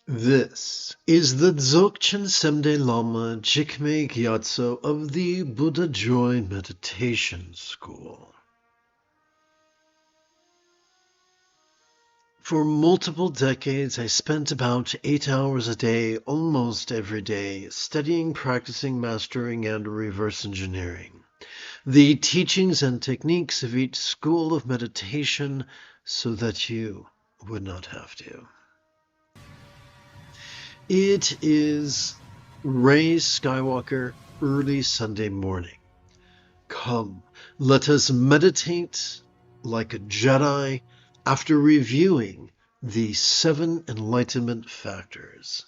This is the Dzogchen Semde Lama Jigme Gyatso of the Buddha Joy Meditation School. For multiple decades, I spent about 8 hours a day, almost every day, studying, practicing, mastering, and reverse engineering the teachings and techniques of each school of meditation so that you would not have to. It is Ray Skywalker early Sunday morning. Come, let us meditate like a Jedi after reviewing the 7 Enlightenment Factors.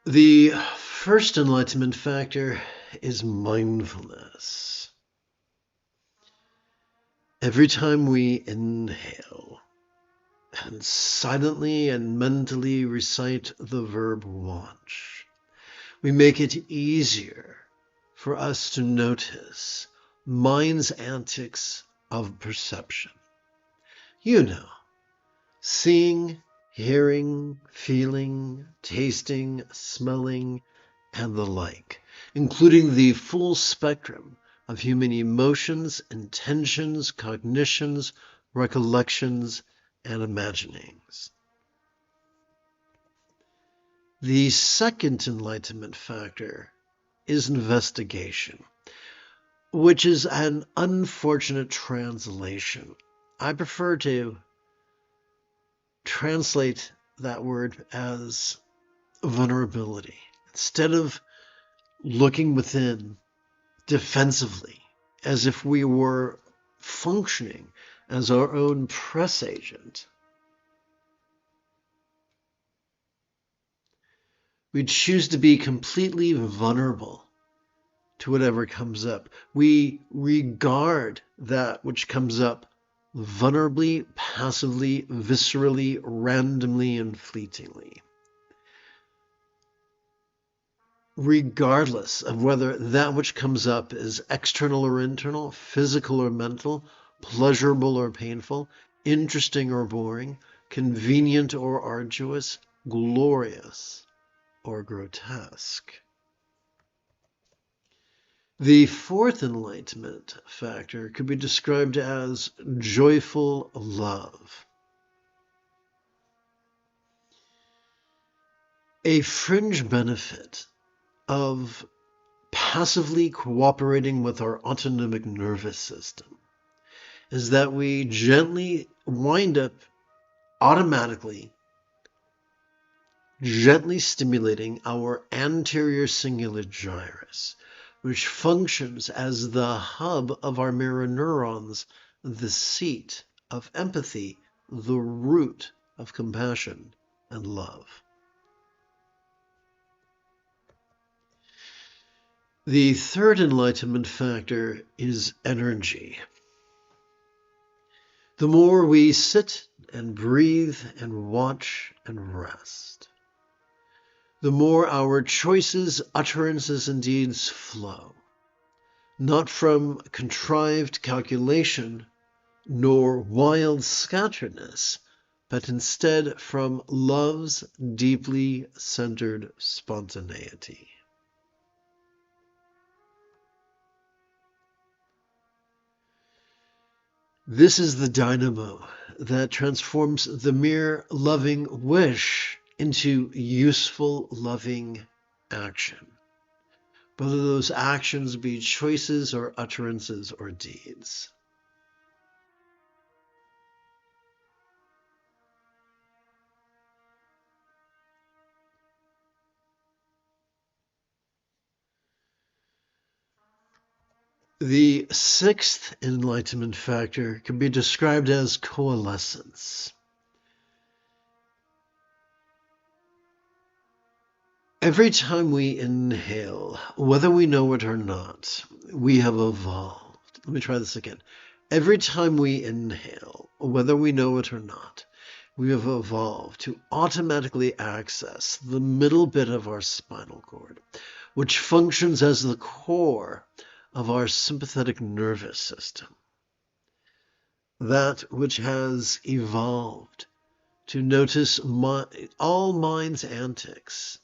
The first Enlightenment Factor is mindfulness. Every time we inhale and silently and mentally recite the verb watch, we make it easier for us to notice mind's antics of perception. You know, seeing, hearing, feeling, tasting, smelling, and the like, including the full spectrum of human emotions, intentions, cognitions, recollections, and imaginings. The second Enlightenment Factor is investigation, which is an unfortunate translation. I prefer to translate that word as vulnerability. Instead of looking within defensively, as if we were functioning as our own press agent, we choose to be completely vulnerable to whatever comes up. We regard that which comes up vulnerably, passively, viscerally, randomly, and fleetingly, regardless of whether that which comes up is external or internal, physical or mental, pleasurable or painful, interesting or boring, convenient or arduous, glorious or grotesque. The fourth Enlightenment Factor could be described as joyful love. A fringe benefit of passively cooperating with our autonomic nervous system is that we gently wind up automatically gently stimulating our anterior cingulate gyrus, which functions as the hub of our mirror neurons, the seat of empathy, the root of compassion and love. The third Enlightenment Factor is energy. The more we sit and breathe and watch and rest, the more our choices, utterances, and deeds flow, not from contrived calculation nor wild scatteredness, but instead from love's deeply centered spontaneity. This is the dynamo that transforms the mere loving wish into useful, loving action, whether those actions be choices or utterances or deeds. The sixth Enlightenment Factor can be described as coalescence. Every time we inhale, whether we know it or not, we have evolved. Let me try this again. Every time we inhale, whether we know it or not, we have evolved to automatically access the middle bit of our spinal cord, which functions as the core of our sympathetic nervous system, that which has evolved to notice all mind's antics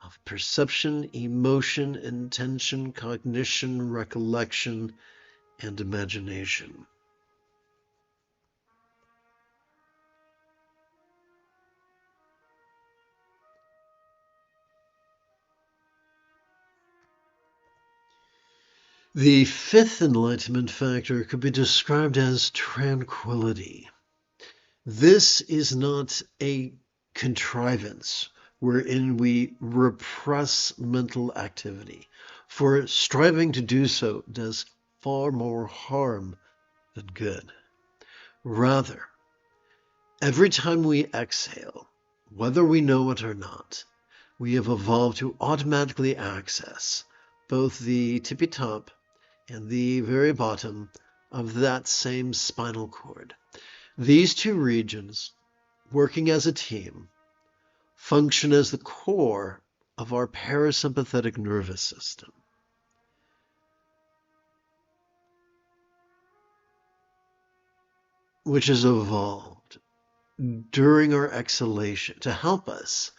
of perception, emotion, intention, cognition, recollection, and imagination. The fifth enlightenment factor could be described as tranquility. This is not a contrivance wherein we repress mental activity, for striving to do so does far more harm than good. Rather, every time we exhale, whether we know it or not, we have evolved to automatically access both the tippy top and the very bottom of that same spinal cord. These two regions, working as a team, function as the core of our parasympathetic nervous system, which has evolved during our exhalation to help us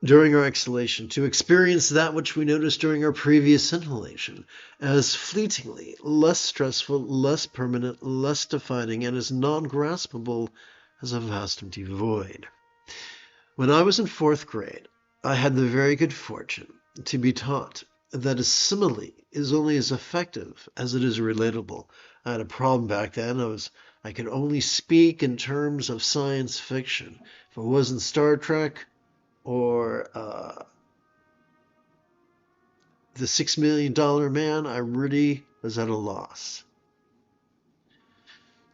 during our exhalation to experience that which we noticed during our previous inhalation as fleetingly less stressful, less permanent, less defining, and as non-graspable as a vast empty void. When I was in 4th grade, I had the very good fortune to be taught that a simile is only as effective as it is relatable. I had a problem back then. I could only speak in terms of science fiction. If it wasn't Star Trek or the $6 Million Man, I really was at a loss.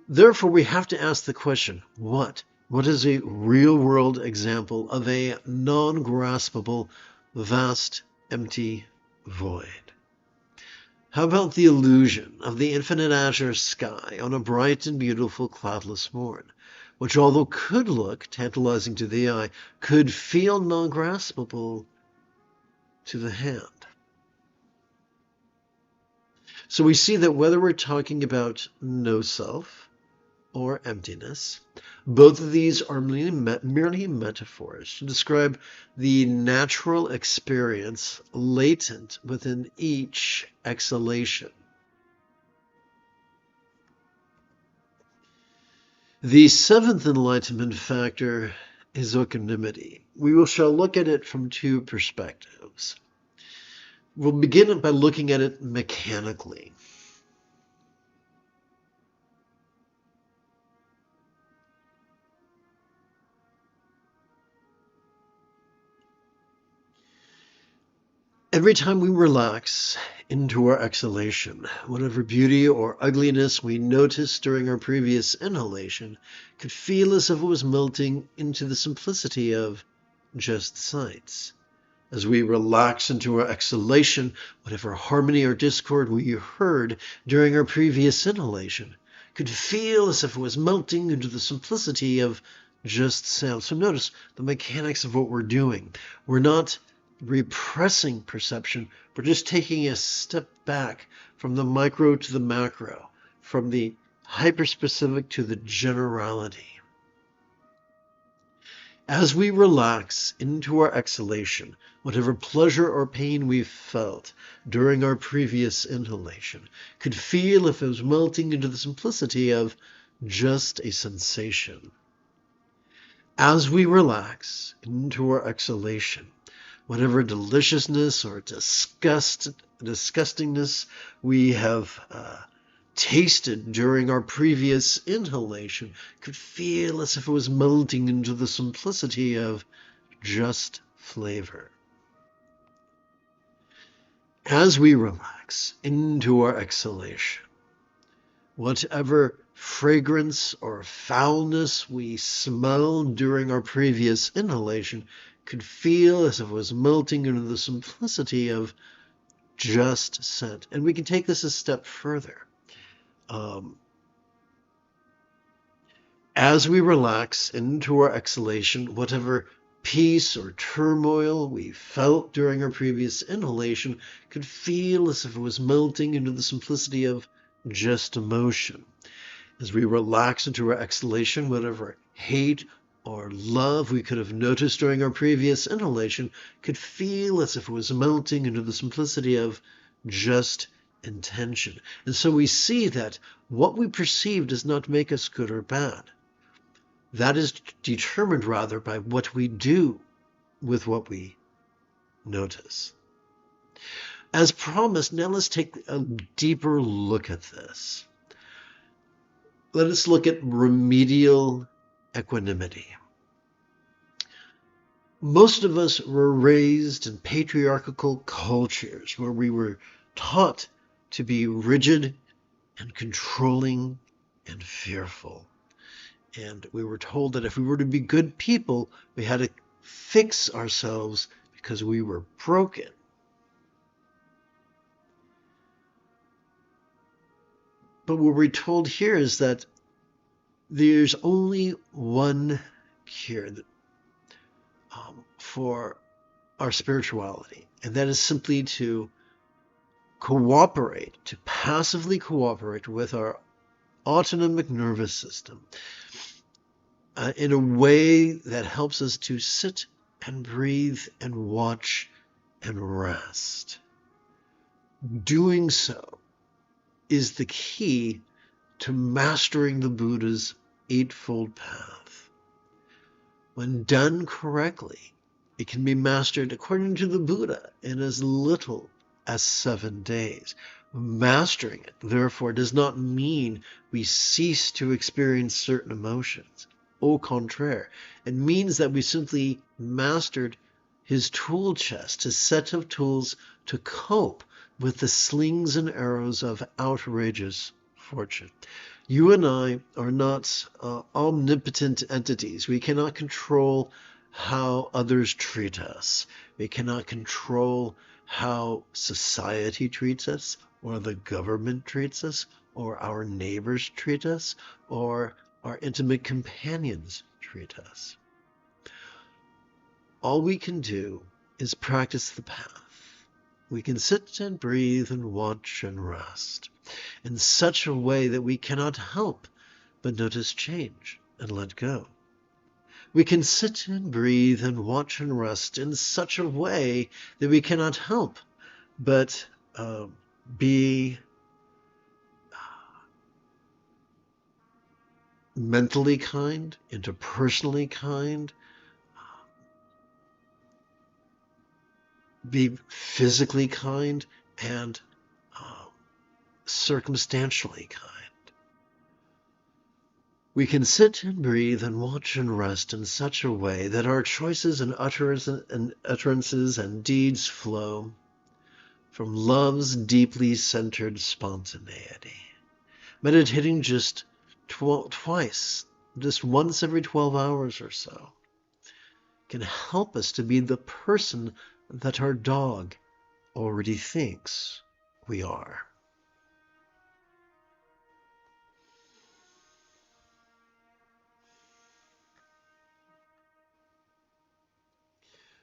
Therefore, we have to ask the question, what? What is a real-world example of a non-graspable, vast, empty void? How about the illusion of the infinite azure sky on a bright and beautiful cloudless morn, which, although could look tantalizing to the eye, could feel non-graspable to the hand? So we see that whether we're talking about no self or emptiness, both of these are merely metaphors to describe the natural experience latent within each exhalation. The seventh enlightenment factor is equanimity. We shall look at it from two perspectives. We'll begin by looking at it mechanically. Every time we relax into our exhalation, whatever beauty or ugliness we noticed during our previous inhalation could feel as if it was melting into the simplicity of just sights. As we relax into our exhalation, whatever harmony or discord we heard during our previous inhalation could feel as if it was melting into the simplicity of just sound. So notice the mechanics of what we're doing. We're not repressing perception. We're just taking a step back from the micro to the macro, from the hyperspecific to the generality. As we relax into our exhalation, whatever pleasure or pain we felt during our previous inhalation could feel if it was melting into the simplicity of just a sensation. As we relax into our exhalation, whatever deliciousness or disgustingness we have tasted during our previous inhalation could feel as if it was melting into the simplicity of just flavor. As we relax into our exhalation, whatever fragrance or foulness we smelled during our previous inhalation could feel as if it was melting into the simplicity of just scent. And we can take this a step further. As we relax into our exhalation, whatever peace or turmoil we felt during our previous inhalation could feel as if it was melting into the simplicity of just emotion. As we relax into our exhalation, whatever hate or love we could have noticed during our previous inhalation could feel as if it was melting into the simplicity of just intention. And so we see that what we perceive does not make us good or bad. That is determined rather by what we do with what we notice. As promised, now let's take a deeper look at this. Let us look at remedial equanimity. Most of us were raised in patriarchal cultures where we were taught to be rigid and controlling and fearful. And we were told that if we were to be good people, we had to fix ourselves because we were broken. But what we're told here is that there's only one cure for our spirituality, and that is simply to cooperate, to passively cooperate with our autonomic nervous system in a way that helps us to sit and breathe and watch and rest. Doing so is the key to mastering the Buddha's Eightfold Path. When done correctly, it can be mastered according to the Buddha in as little as 7 days. Mastering it, therefore, does not mean we cease to experience certain emotions. Au contraire, it means that we simply mastered his tool chest, his set of tools to cope with the slings and arrows of outrageous fortune. You and I are not omnipotent entities. We cannot control how others treat us. We cannot control how society treats us, or the government treats us, or our neighbors treat us, or our intimate companions treat us. All we can do is practice the path. We can sit and breathe and watch and rest in such a way that we cannot help but notice change and let go. We can sit and breathe and watch and rest in such a way that we cannot help but be mentally kind, interpersonally kind, be physically kind, and circumstantially kind. We can sit and breathe and watch and rest in such a way that our choices and utterances and deeds flow from love's deeply centered spontaneity. Meditating just once every 12 hours or so, can help us to be the person that our dog already thinks we are.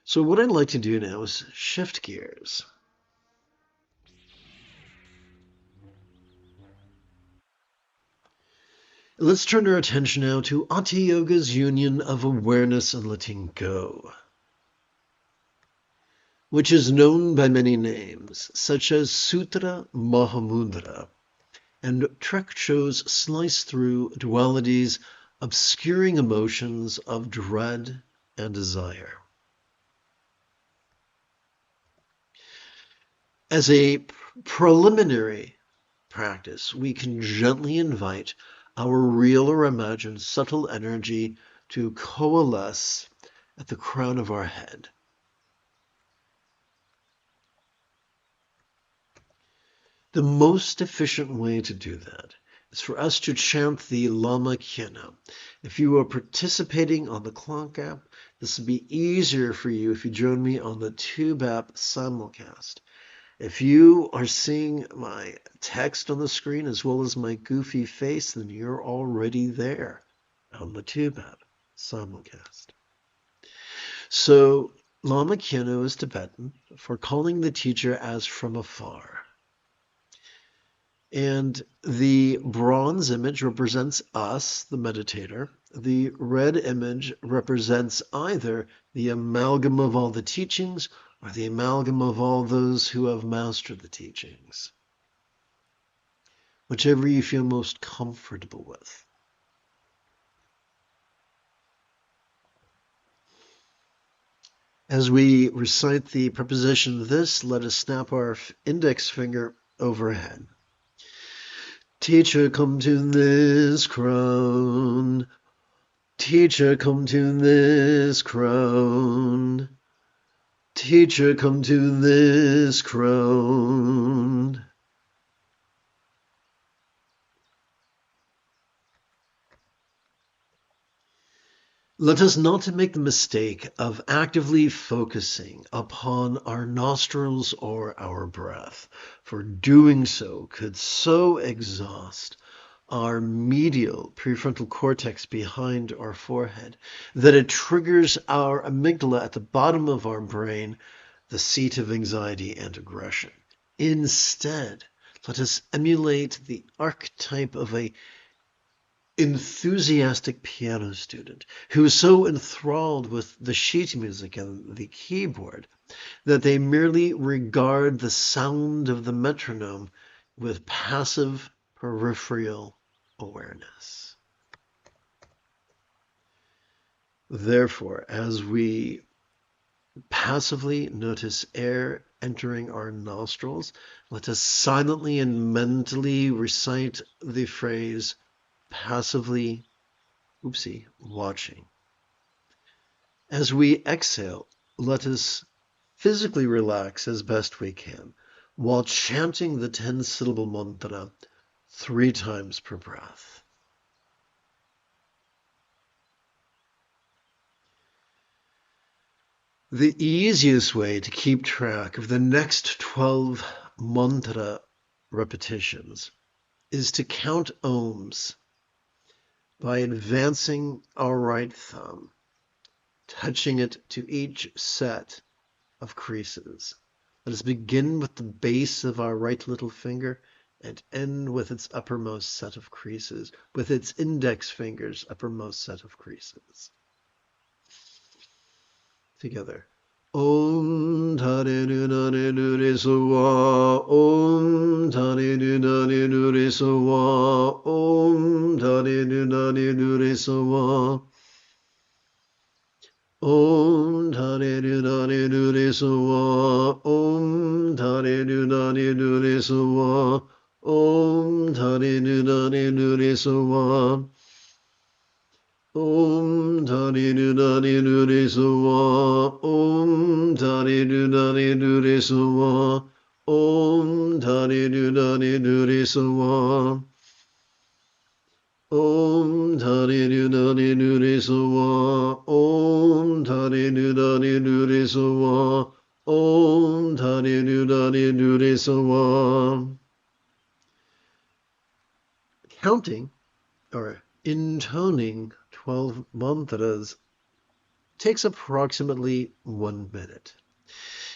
So what I'd like to do now is shift gears. Let's turn our attention now to Hatha Yoga's union of awareness and letting go, which is known by many names, such as Sutra Mahamudra, and Trekcho's slice through duality's obscuring emotions of dread and desire. As a preliminary practice, we can gently invite our real or imagined subtle energy to coalesce at the crown of our head. The most efficient way to do that is for us to chant the Lama Kyena. If you are participating on the Clock app, this will be easier for you if you join me on the Tube app simulcast. If you are seeing my text on the screen as well as my goofy face, then you're already there on the Tube app simulcast. So Lama Kyeno is Tibetan for calling the teacher as from afar. And the bronze image represents us, the meditator. The red image represents either the amalgam of all the teachings or the amalgam of all those who have mastered the teachings. Whichever you feel most comfortable with. As we recite the preposition this, let us snap our index finger overhead. Teacher, come to this crown. Teacher, come to this crown. Teacher, come to this crown. Let us not make the mistake of actively focusing upon our nostrils or our breath, for doing so could so exhaust our medial prefrontal cortex behind our forehead that it triggers our amygdala at the bottom of our brain, the seat of anxiety and aggression. Instead, let us emulate the archetype of a enthusiastic piano student who is so enthralled with the sheet music and the keyboard that they merely regard the sound of the metronome with passive peripheral awareness. Therefore, as we passively notice air entering our nostrils, let us silently and mentally recite the phrase passively, watching. As we exhale, let us physically relax as best we can while chanting the 10-syllable mantra 3 times per breath. The easiest way to keep track of the next 12 mantra repetitions is to count ohms by advancing our right thumb, touching it to each set of creases. Let us begin with the base of our right little finger and end with its uppermost set of creases, with its index finger's uppermost set of creases. Together. Om Tare Nunare Nure Sowa, Om Tare Nunare Nure Sowa, Om Tare Nunare Nure Sowa, Om Tare Nunare Nure Sowa, Om Tare Nunare Nure Sowa, Om Tare Nunare Nure Sowa, Om Tare Nunare Nure Sowa, Om Tare Nunare Nure Sowa, Om Tare Nunare Nure Sowa, Om Tare Nunare Nure Sowa, Om Tare Nunare Nure Sowa, Om Tare Nunare Nure Sowa. Counting or intoning 12 mantras takes approximately 1 minute.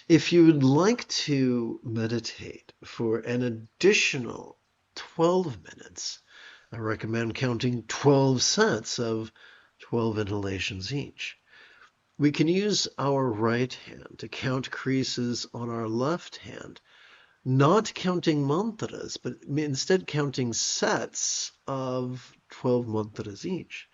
If you would like to meditate for an additional 12 minutes, I recommend counting 12 sets of 12 inhalations each. We can use our right hand to count creases on our left hand, not counting mantras, but instead counting sets of 12 mantras each.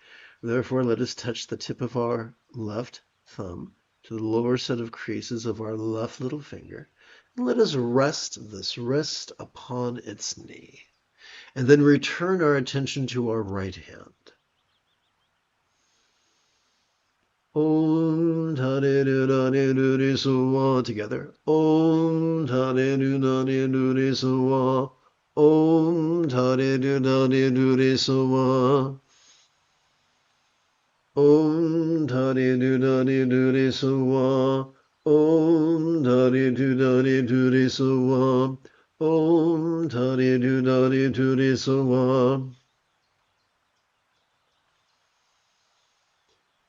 Therefore, let us touch the tip of our left thumb to the lower set of creases of our left little finger, and let us rest this wrist upon its knee, and then return our attention to our right hand. Om Tare Nunare Nure Sowa. Together. Om Tare Nunare Nure Sowa. Om Tare Nunare Nure Sowa. Om Tare Nunare Nure Sowa. Om Tare Nunare Nure Sowa. Om Tare Nunare Nure Sowa.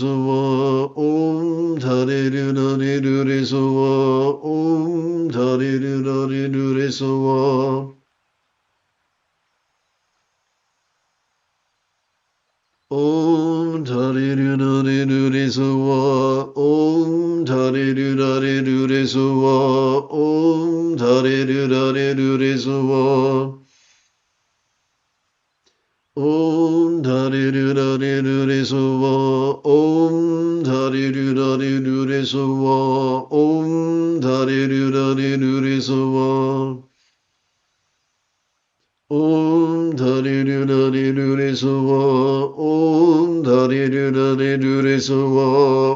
Sawa, Om Dhare Dudare Dure Sawa, Om Dhare Dudare Dure Sawa. Om Dhare Dudare Dure Sawa, Om Dhare Dudare Dure Sawa, Om Dhare Dudare Dure Sawa. Om Dhare Dudare Dure Sawa, Om Dhare Dudare Dure Sawa, Om Dhare Dudare Dure Sawa. Om Dhare Dudare Dure Sawa, Om Dhare Dudare Dure Sawa,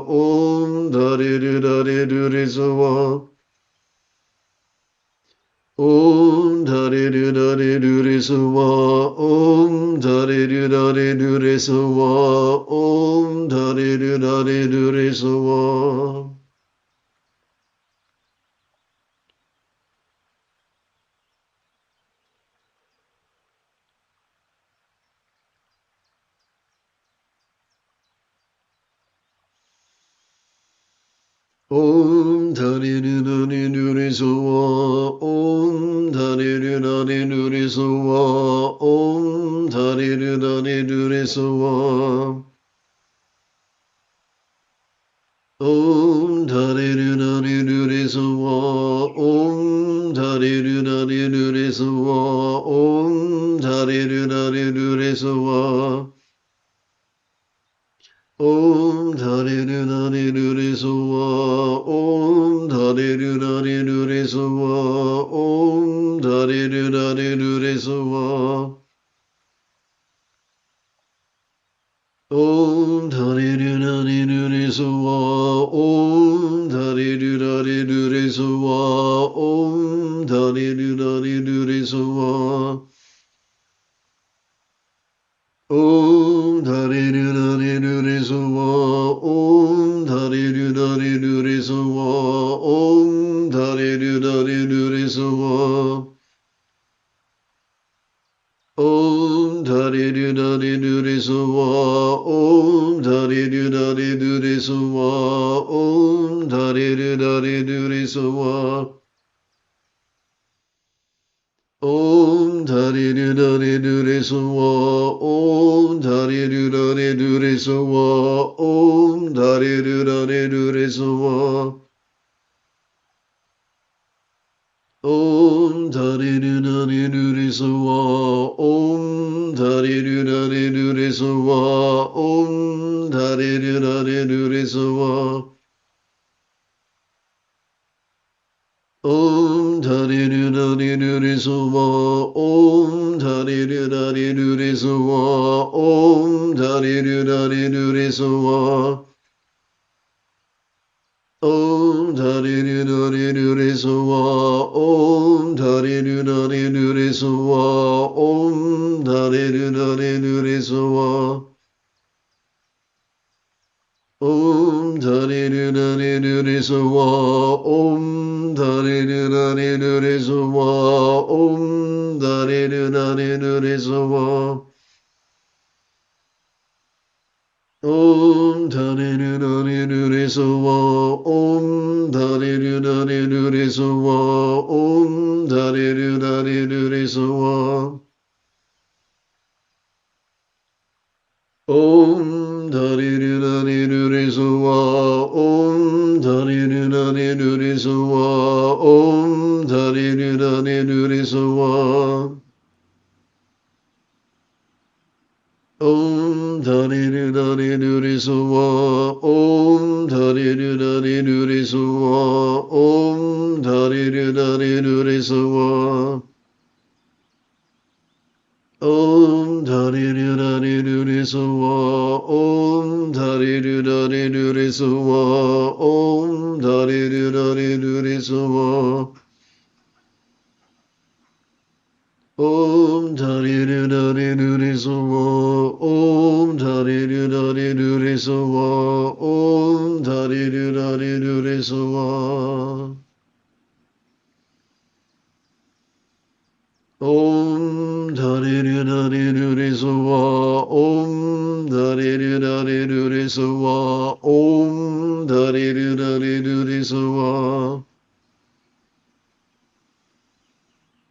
Om Dhare Dudare Dure Sawa. Om Dhare Dudare Dure Sawa, Om Dhare Dudare Dure Sawa, Om Dhare Dudare Dure Sawa. Om Dhare Dudare Dure Sawa, Om Dhare Dudare Dure Sawa, Om Dhare Dudare Dure Sawa. Om Dhare Dudare Dure Sawa, Om Dhare Dudare Dure Sawa, Om Dhare Dudare Dure Sawa. Om Dhare Dudare Dure Sawa, Om Dhare Dudare Dure Sawa, Om Dhare Dudare Dure Sawa. Om Dhare Dudare Dure Sawa, Om Dhare Dudare Dure Sawa, Om Dhare Dudare Dure Sawa. Om Dhare Dudare Dure Sawa, Om Dhare Dudare Dure Sawa, Om Dhare Dudare Dure Sawa. Om Dhare Dudare Dure Sawa, Om Dhare Dudare Dure Sawa, Om Dhare Dudare Dure Sawa. Om Dhare Dudare Dure Sawa, Om Dhare Dudare Dure Sawa, Om Dhare Dudare Dure Sawa. Om Dhare Dudare Dure Sawa, Om Dhare Dudare Dure Sawa, Om Dhare Dudare Dure Sawa. Om Dhare Dudare Dure Sawa, Om Dhare Dudare Dure Sawa, Om Dhare Dudare Dure Sawa. Om Dhare Dudare Dure Sawa, Om Dhare Dudare Dure Sawa, Om Dhare Dudare Dure Sawa. Om Dhare Dudare Dure Sawa, Om Dhare Dudare Dure Sawa, Om Dhare Dudare Dure Sawa. Om Dhare Dudare Dure Sawa, Om Dhare Dudare Dure Sawa, Om Dhare Dudare Dure Sawa. Om Dhare Dudare Dure Sawa, Om Dhare Dudare Dure Sawa, Om Dhare Dudare Dure Sawa. Om Dhare Dudare Dure Sawa, Om Dhare Dudare Dure Sawa, Om Dhare Dudare Dure Sawa. Om Dhare Dudare Dure Sawa, Om Dhare Dudare Dure Sawa, Om Dhare Dudare Dure Sawa. Om Dhare Dudare Dure Sawa, Om Dhare Dudare Dure Sawa, Om Dhare Dudare Dure Sawa. Om Dhare Dudare Dure Sawa, Om Dhare Dudare Dure sawa. Om dari sawa.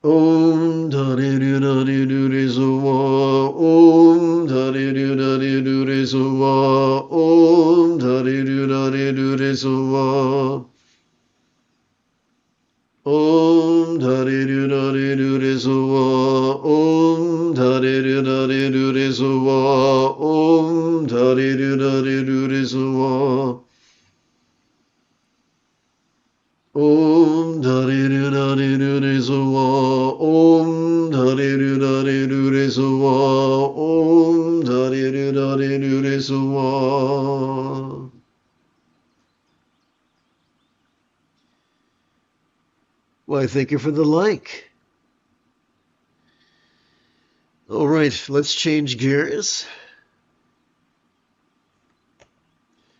Om dari sawa. Om dari sawa. Om dari sawa. Om dari sawa. Om dari sawa. Om dari sawa. Om dari sawa. Om dari sawa. Om dari sawa. Why, thank you for the like. All right, let's change gears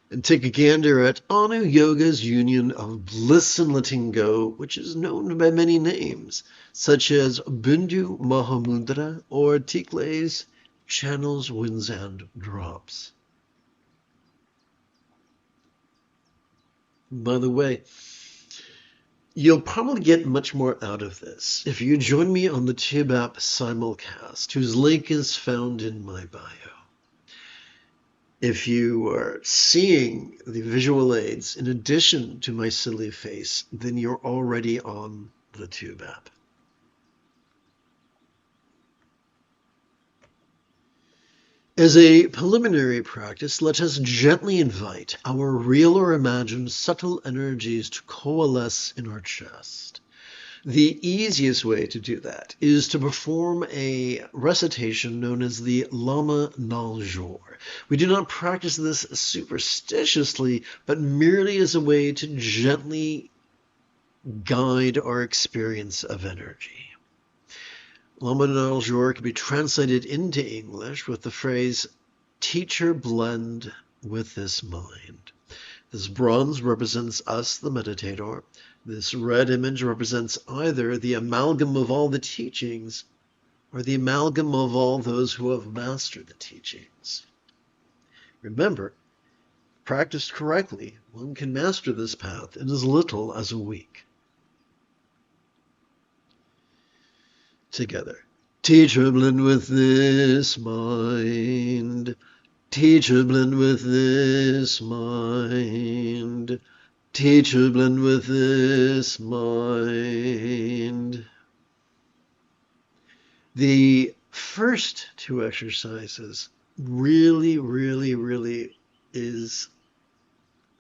and take a gander at Anu Yoga's union of bliss and letting go, which is known by many names, such as Bindu Mahamudra or Tikle's channels, winds, and drops. By the way, you'll probably get much more out of this if you join me on the TubeApp simulcast, whose link is found in my bio. If you are seeing the visual aids in addition to my silly face, then you're already on the TubeApp. As a preliminary practice, let us gently invite our real or imagined subtle energies to coalesce in our chest. The easiest way to do that is to perform a recitation known as the Lama non-duality. We do not practice this superstitiously, but merely as a way to gently guide our experience of energy. Lama non-duality can be translated into English with the phrase, teacher blend with this mind. This bronze represents us, the meditator. This red image represents either the amalgam of all the teachings or the amalgam of all those who have mastered the teachings. Remember, practiced correctly, one can master this path in as little as a week. Together. Teacher blend with this mind. Teacher blend with this mind. Teacher blend with this mind. The first two exercises really is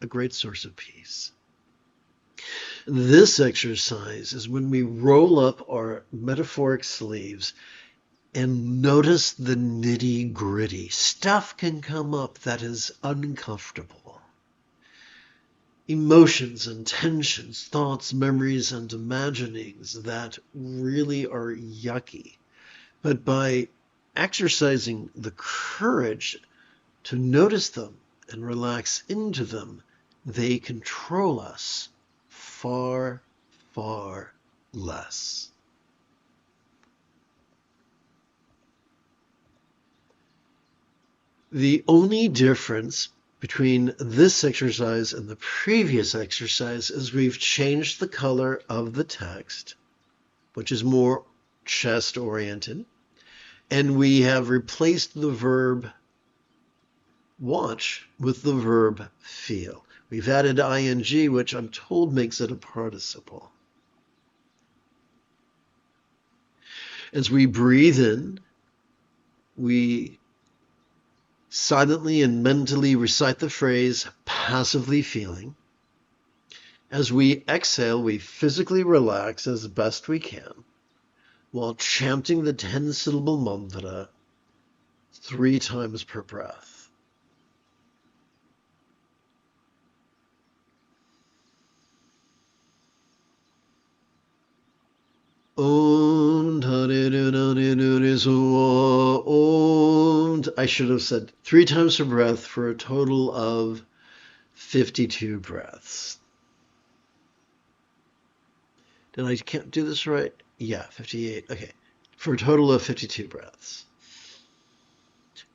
a great source of peace. This exercise is when we roll up our metaphoric sleeves and notice the nitty-gritty. Stuff can come up that is uncomfortable. Emotions and tensions, thoughts, memories, and imaginings that really are yucky. But by exercising the courage to notice them and relax into them, they control us far less. The only difference between this exercise and the previous exercise is we've changed the color of the text, which is more chest-oriented, and we have replaced the verb watch with the verb feel. We've added ing, which I'm told makes it a participle. As we breathe in, we silently and mentally recite the phrase, passively feeling. As we exhale, we physically relax as best we can while chanting the 10-syllable mantra 3 times per breath. Om. I should have said 3 times per breath for a total of 52 breaths. Did I can't do this right? Yeah, 58. Okay. For a total of 52 breaths.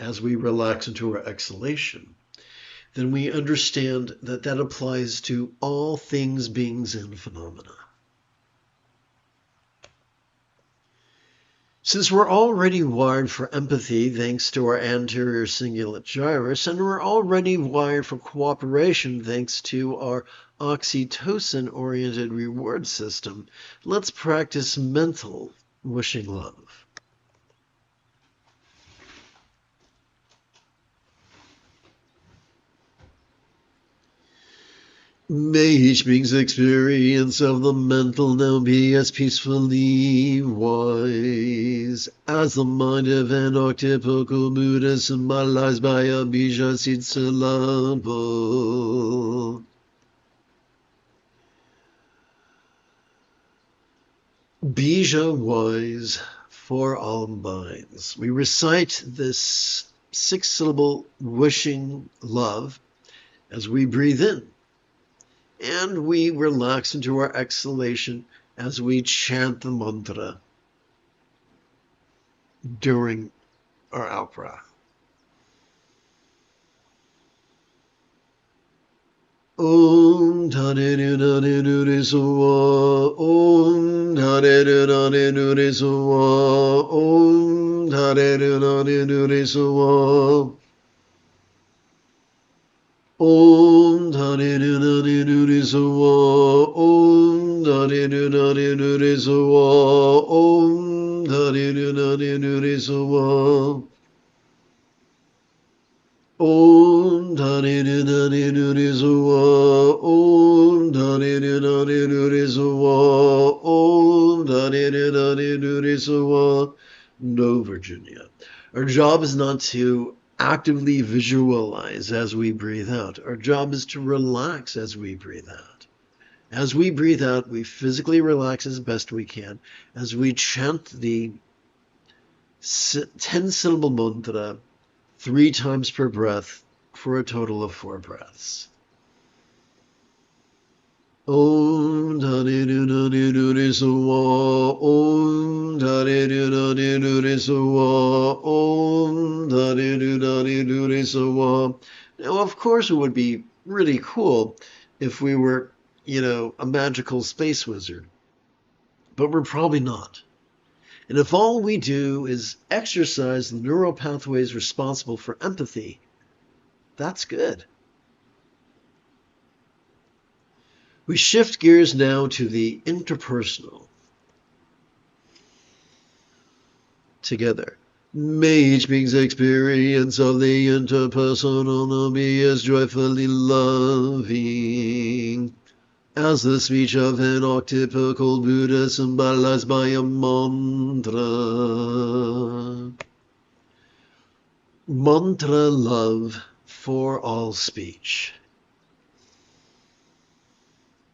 as we relax into our exhalation, then we understand that that applies to all things, beings, and phenomena. Since we're already wired for empathy thanks to our anterior cingulate gyrus, and we're already wired for cooperation thanks to our oxytocin-oriented reward system, let's practice mental wishing love. May each being's experience of the mental now be as peacefully wise as the mind of an octopical Buddha symbolized by a bija syllable. Bija wise for all minds. We recite this 6-syllable wishing love as we breathe in. And we relax into our exhalation as we chant the mantra during our out-breath. Om Dhani Dhani Dhani Suwa Om Dhani Dhani Dhani Suwa Om Dhani Dhani Dhani Suwa Om Dhani Dhani Dhani Suwa Om Dhani Dhani Dhani Suwa Om Dhani Dhani Dhani Suwa Om Dhani Dhani Dhani Suwa Om Dhani Dhani Dhani Suwa Om Dhani Dhani Dhani Suwa. No, Virginia. Our job is not to actively visualize as we breathe out. Our job is to relax as we breathe out. As we breathe out, we physically relax as best we can as we chant the 10-syllable mantra 3 times per breath for a total of 4 breaths. Om Dhani Dhani Dhani Suwa Om Dhani Dhani Dhani Suwa Om Dhani Dhani Dhani Suwa. Now, of course, it would be really cool if we were, a magical space wizard, but we're probably not. And if all we do is exercise the neural pathways responsible for empathy, that's good. We shift gears now to the interpersonal. Together. May each being's experience of the interpersonal be as joyfully loving as the speech of an octopical Buddha symbolized by a mantra. Mantra love for all speech.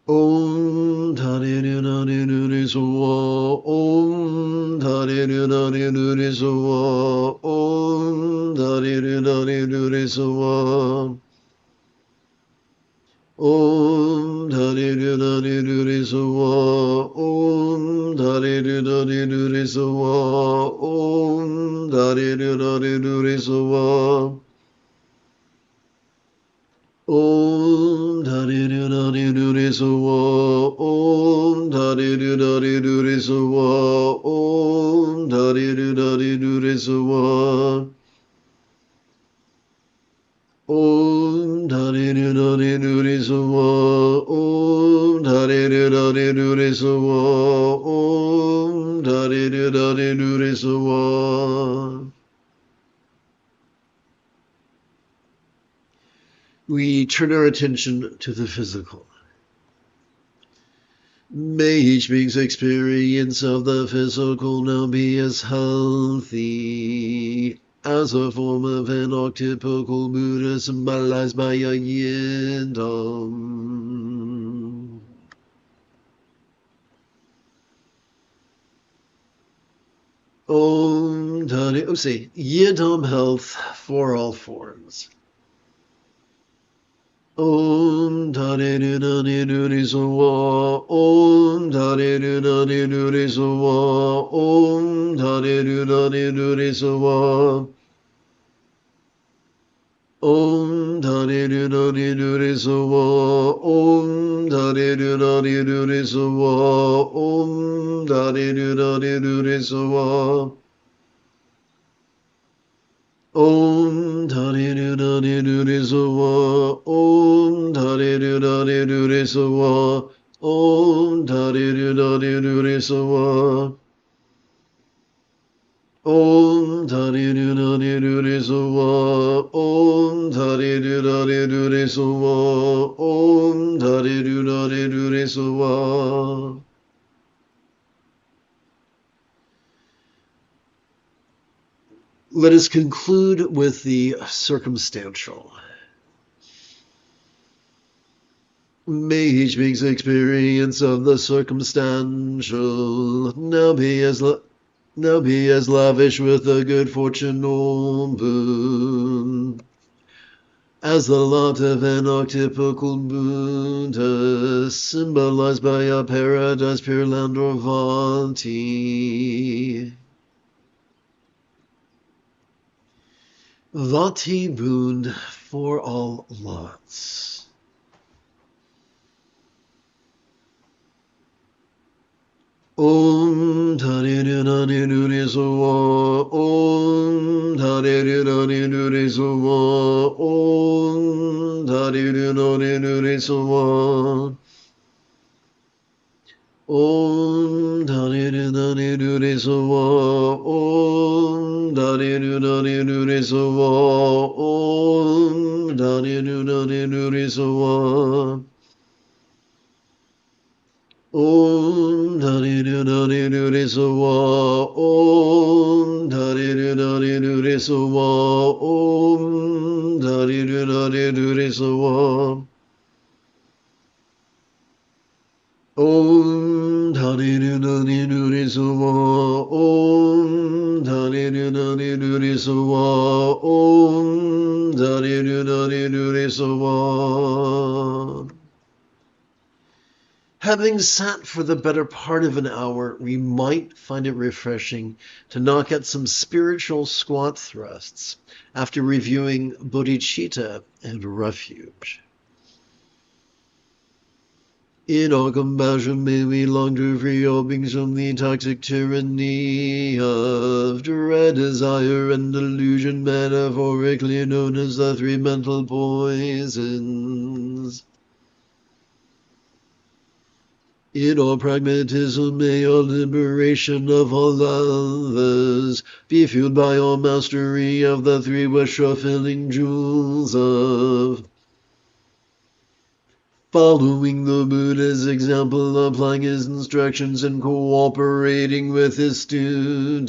Om Dhani Dhani Dhani Suwa Om Dhani Dhani Dhani Suwa Om Dhani Dhani Dhani Suwa Om Dhani Dhani Dhani Suwa Om Dhani Dhani Dhani Suwa Om Dhani Dhani Dhani Suwa Om Dhani Dhani Dhani Suwa Om Dhani Dhani Dhani Suwa Om Dhani Dhani Dhani Suwa Om Dhani Dhani Dhani Suwa Om Dhani Dhani Dhani Suwa Om Dhani Dhani Dhani Suwa. We turn our attention to the physical. May each being's experience of the physical now be as healthy as a form of an octopical Buddha symbolized by a yidam. Om Dhani, yidam health for all forms. Om Dhani Dhani Dhani Suwa Om Dhani Dhani Dhani Suwa Om Dhani Dhani Dhani Suwa Om Dhani Dhani Dhuri Sawa, Om Dhani Dhani Dhuri Sawa, Om Dhani Dhani Dhuri Sawa, Om Dhani Dhani Dhuri Sawa, Om Dhani Dhani Dhuri Sawa, Om Dhani Dhani Dhuri Sawa, Om Dhani Dhani Dhuri Sawa, Om Dhani Dhani Dhuri Sawa, Om Dhani Dhani Dhuri Sawa. Let us conclude with the circumstantial. May each being's experience of the circumstantial now be as lavish with the good fortune or boon as the lot of an archetypical Buddha, symbolized by a paradise, pure land, or Vati. Vati boon for all lots. Om Dhani Dhani Dhuri Sawa, Om Dhani Dhani Dhuri Sawa, Om Dhani Dhani Dhuri Sawa, Om Dhani Dhani Dhuri Sawa, Om Dhani Dhani Dhuri Sawa, Om Dhani Dhani Dhuri Sawa, Om Dhani Dhani Dhuri Sawa, Om Dhani Dhani Dhuri Sawa, Om Dhani Dhani Dhuri Sawa, Om Dhani Dhani Dhuri Sawa, Om Dhani Dhani Dhuri Sawa, Om Dhani Dhani Dhuri Sawa. Having sat for the better part of an hour, we might find it refreshing to knock out some spiritual squat thrusts after reviewing bodhicitta and refuge. In our compassion may we long to free all beings from the toxic tyranny of dread, desire, and delusion, metaphorically known as the three mental poisons. In our pragmatism may our liberation of all others be fueled by our mastery of the three wish-fulfilling jewels of following the Buddha's example, applying his instructions, and cooperating with his students.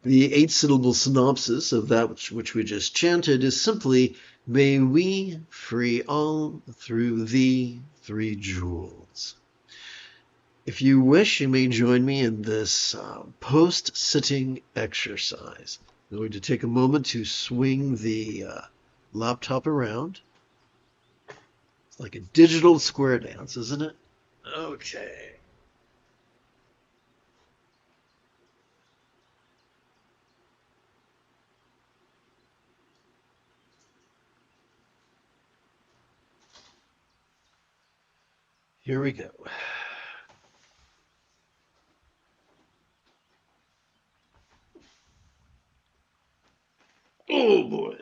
The 8-syllable synopsis of that which we just chanted is simply, may we free all through the three jewels. If you wish, you may join me in this post-sitting exercise. I'm going to take a moment to swing the laptop around. It's like a digital square dance, isn't it? Okay. Here we go. Oh boy.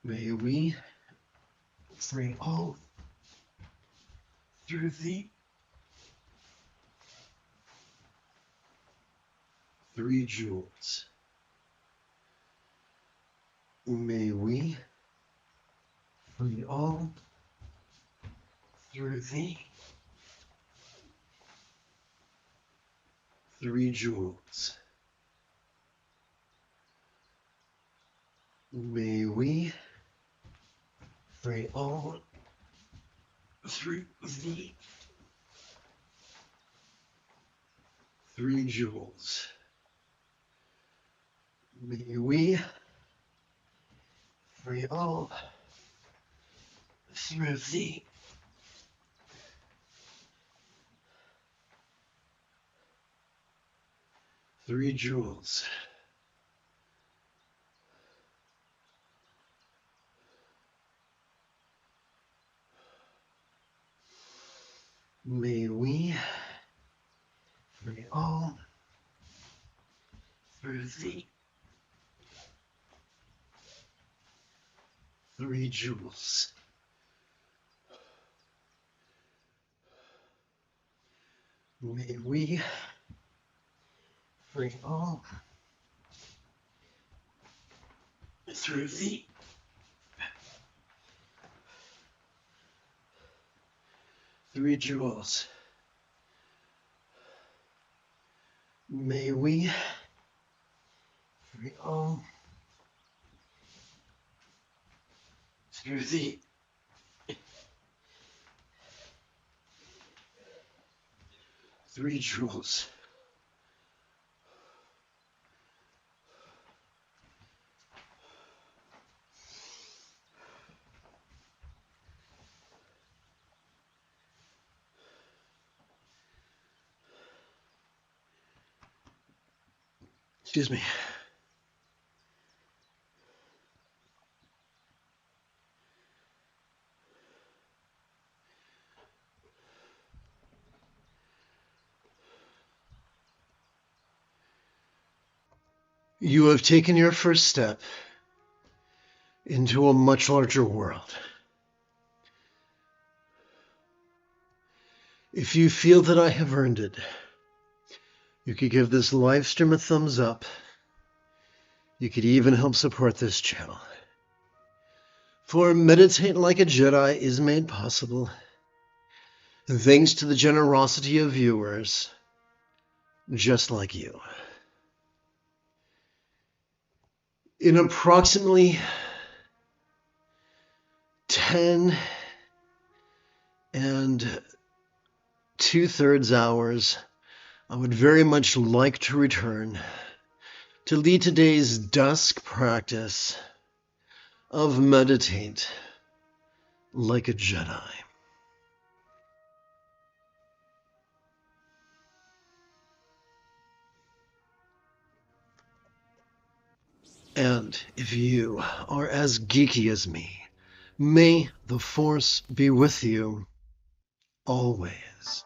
May we free all through the three jewels. May we free all through the 3 joules. May we free all through the 3 joules. May we free all through the 3 joules. May we free all through the 3 joules. May we free all through the 3 joules. May we free all through the 3 joules. Excuse me. You have taken your first step into a much larger world. If you feel that I have earned it, you could give this live stream a thumbs up. You could even help support this channel. For Meditate Like a Jedi is made possible thanks to the generosity of viewers just like you. In approximately 10 and 2/3 hours, I would very much like to return to lead today's dusk practice of Meditate Like a Jedi. And if you are as geeky as me, may the Force be with you always.